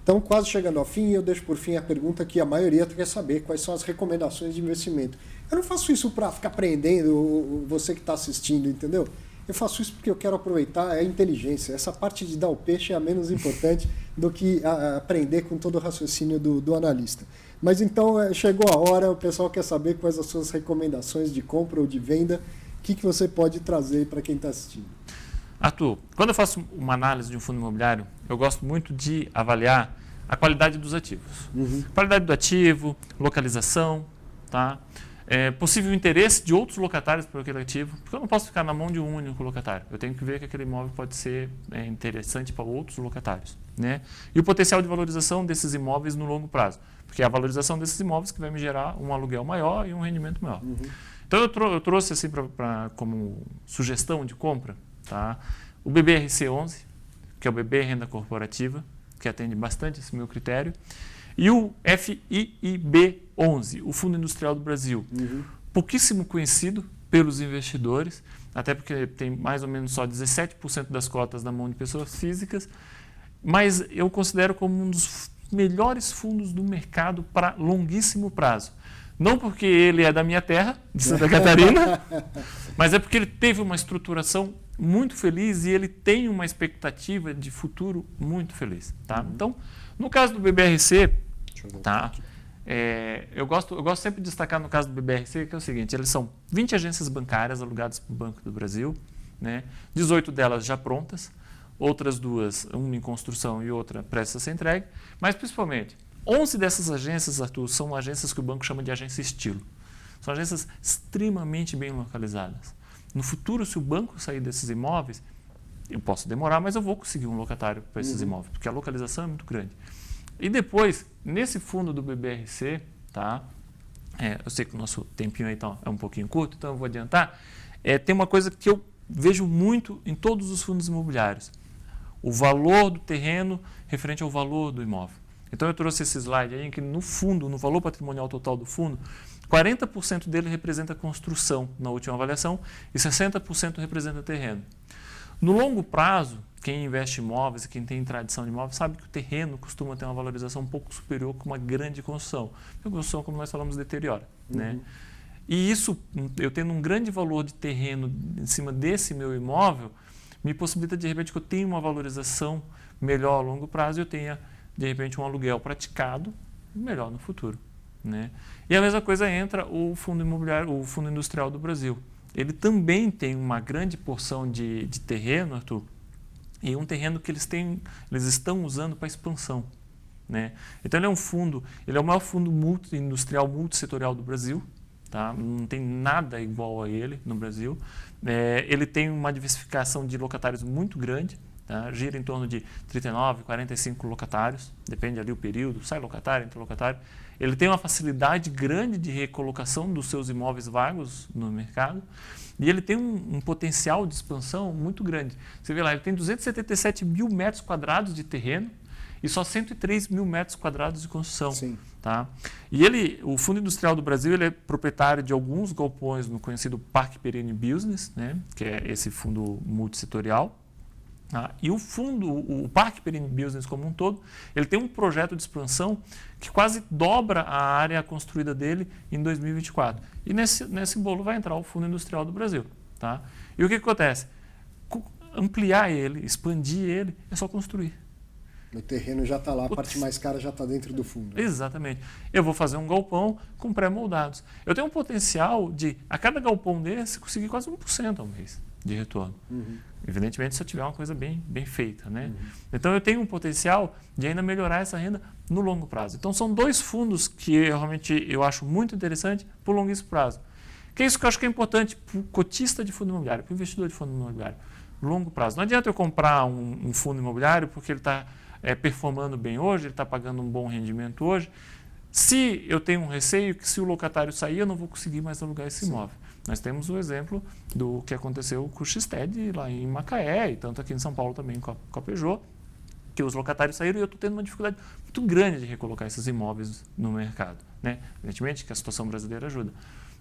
Então, quase chegando ao fim, eu deixo por fim a pergunta que a maioria quer saber, quais são as recomendações de investimento. Eu não faço isso para ficar aprendendo você que está assistindo, entendeu? Eu faço isso porque eu quero aproveitar a inteligência. Essa parte de dar o peixe é a menos importante do que aprender com todo o raciocínio do analista. Mas então, chegou a hora, o pessoal quer saber quais as suas recomendações de compra ou de venda, o que você pode trazer para quem está assistindo. Arthur, quando eu faço uma análise de um fundo imobiliário, eu gosto muito de avaliar a qualidade dos ativos. Qualidade do ativo, localização, tá? Possível interesse de outros locatários por aquele ativo, porque eu não posso ficar na mão de um único locatário. Eu tenho que ver que aquele imóvel pode ser interessante para outros locatários. Né? E o potencial de valorização desses imóveis no longo prazo, porque é a valorização desses imóveis que vai me gerar um aluguel maior e um rendimento maior. Então eu trouxe assim como sugestão de compra, tá? O BBRC11, que é o BB Renda Corporativa, que atende bastante esse meu critério, e o FIIB11, o Fundo Industrial do Brasil. Pouquíssimo conhecido pelos investidores, até porque tem mais ou menos só 17% das cotas na mão de pessoas físicas, mas eu considero como um dos melhores fundos do mercado para longuíssimo prazo. Não porque ele é da minha terra, de Santa Catarina, mas é porque ele teve uma estruturação muito feliz e ele tem uma expectativa de futuro muito feliz. Tá? Então, no caso do BBRC, tá? Eu gosto sempre de destacar no caso do BBRC, que é o seguinte, eles são 20 agências bancárias alugadas para o Banco do Brasil, né? 18 delas já prontas, outras duas, uma em construção e outra prestes a ser entregue, mas principalmente 11 dessas agências, Arthur, são agências que o banco chama de agência estilo. São agências extremamente bem localizadas. No futuro, se o banco sair desses imóveis, eu posso demorar, mas eu vou conseguir um locatário para esses imóveis, porque a localização é muito grande. E depois, nesse fundo do BBRC, tá? Eu sei que o nosso tempinho aí é um pouquinho curto, então eu vou adiantar. Tem uma coisa que eu vejo muito em todos os fundos imobiliários. O valor do terreno referente ao valor do imóvel. Então eu trouxe esse slide aí em que no fundo, no valor patrimonial total do fundo, 40% dele representa construção na última avaliação e 60% representa terreno. No longo prazo, quem investe em imóveis e quem tem tradição de imóveis sabe que o terreno costuma ter uma valorização um pouco superior que uma grande construção. Porque a construção, como nós falamos, deteriora. Né? E isso, eu tendo um grande valor de terreno em cima desse meu imóvel, me possibilita de repente que eu tenha uma valorização melhor a longo prazo e eu tenha de repente um aluguel praticado melhor no futuro. Né? E a mesma coisa entra o fundo imobiliário, o Fundo Industrial do Brasil. Ele também tem uma grande porção de terreno, Arthur, e um terreno que eles estão usando para expansão. Né? Então ele é o maior fundo industrial multissetorial do Brasil. Tá? Não tem nada igual a ele no Brasil. Ele tem uma diversificação de locatários muito grande. Tá? Gira em torno de 39, 45 locatários, depende ali o período, sai locatário, entra locatário. Ele tem uma facilidade grande de recolocação dos seus imóveis vagos no mercado e ele tem um potencial de expansão muito grande. Você vê lá, ele tem 277 mil metros quadrados de terreno e só 103 mil metros quadrados de construção. Sim. Tá? E o Fundo Industrial do Brasil ele é proprietário de alguns galpões no conhecido Parque Perene Business, né? Que é esse fundo multissetorial. E o Parque Perene Business como um todo, ele tem um projeto de expansão que quase dobra a área construída dele em 2024. E nesse bolo vai entrar o Fundo Industrial do Brasil. Tá? E o que acontece? Ampliar ele, expandir ele, é só construir. O terreno já está lá, a parte mais cara já está dentro do fundo. Exatamente. Eu vou fazer um galpão com pré-moldados. Eu tenho um potencial de, a cada galpão desse, conseguir quase 1% ao mês. de retorno. Evidentemente, se eu tiver uma coisa bem feita, né? Então, eu tenho um potencial de ainda melhorar essa renda no longo prazo. Então, são 2 fundos que realmente eu acho muito interessante para o longuíssimo prazo. Que é isso que eu acho que é importante para o cotista de fundo imobiliário, para o investidor de fundo imobiliário. Longo prazo. Não adianta eu comprar um fundo imobiliário porque ele está performando bem hoje, ele está pagando um bom rendimento hoje. Se eu tenho um receio que se o locatário sair, eu não vou conseguir mais alugar esse imóvel. Nós temos o exemplo do que aconteceu com o X-TED lá em Macaé, e tanto aqui em São Paulo também com a Peugeot, que os locatários saíram e eu estou tendo uma dificuldade muito grande de recolocar esses imóveis no mercado. Né? Evidentemente que a situação brasileira ajuda.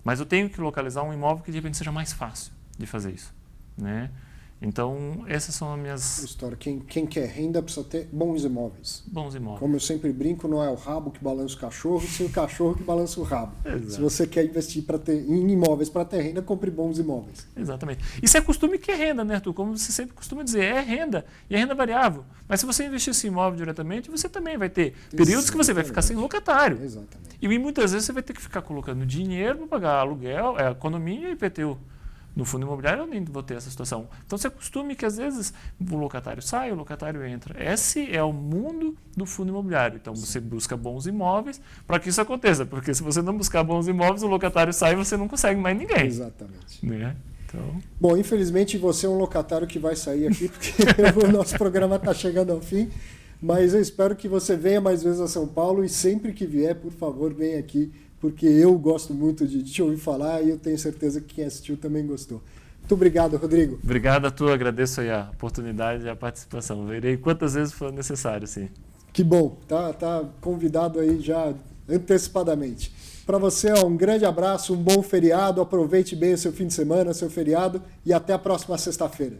Mas eu tenho que localizar um imóvel que de repente seja mais fácil de fazer isso. Né? Então, essas são as minhas... História. Quem quer renda precisa ter bons imóveis. Bons imóveis. Como eu sempre brinco, não é o rabo que balança o cachorro, sim o cachorro que balança o rabo. Exato. Se você quer investir em imóveis para ter renda, compre bons imóveis. Exatamente. Isso é costume que é renda, né, Arthur? Como você sempre costuma dizer, é renda. E é renda variável. Mas se você investir esse imóvel diretamente, você também vai ter períodos que você vai ficar sem locatário. Exatamente. E muitas vezes você vai ter que ficar colocando dinheiro para pagar aluguel, economia e IPTU. No fundo imobiliário eu nem vou ter essa situação. Então você acostume que às vezes o locatário sai, o locatário entra. Esse é o mundo do fundo imobiliário. Então você busca bons imóveis para que isso aconteça. Porque se você não buscar bons imóveis, o locatário sai e você não consegue mais ninguém. Exatamente. Né? Então... Bom, infelizmente você é um locatário que vai sair aqui, porque o nosso programa está chegando ao fim. Mas eu espero que você venha mais vezes a São Paulo e sempre que vier, por favor, venha aqui. Porque eu gosto muito de te ouvir falar e eu tenho certeza que quem assistiu também gostou. Muito obrigado, Rodrigo. Obrigado a tu, agradeço aí a oportunidade e a participação. Verei quantas vezes for necessário, sim. Que bom, tá convidado aí já antecipadamente. Para você, um grande abraço, um bom feriado, aproveite bem o seu fim de semana, seu feriado e até a próxima sexta-feira.